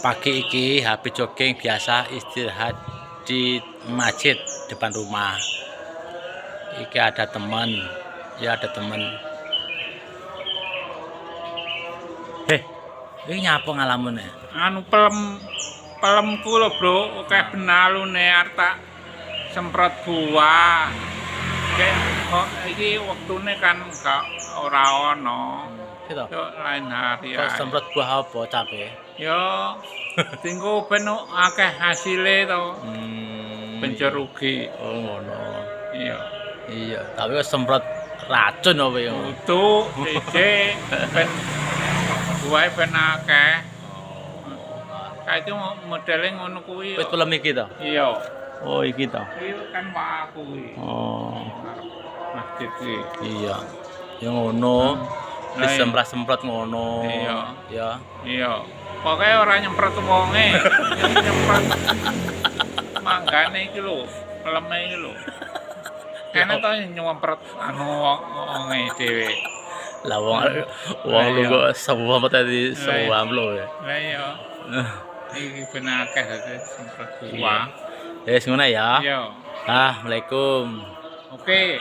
Pagi iki habis jogging biasa istirahat di masjid depan rumah. Iki ada teman, ya ada teman. Ini nyapa ngalamun ya? Anu pelemku lho bro, akeh benalune arep tak semprot buah. Kok iki wektune kan gak ora ono. Gitu. Yo lain hari Kok ae. semprot buah apa cabe? Yo tinggo ben akeh hasile to. Ben rugi. Oh ngono. Iya. Iya, tapi kok semprot racun apa ya? Utuh siji ben buahe ben akeh. Saiki modele ngono kuwi. Wis pelem iki to? Iya. Oh iki to. Iki kan waku kuwi. Oh. Masjid kuwi. Iya. Ya ngono. Wis semprot ngono. Iya. Ya. Iya. Pokoke ora nyemprot wonge. Nyemprot manggane iki lho, peleme iki lho. Kene to nyemprot anu wonge dhewe. Lah wong lu kok semua tadi semua lo ya. Lah iya. Iki ben akeh dadi semprot buah. Ya wis ngono ya. Iya. Assalamualaikum. Oke.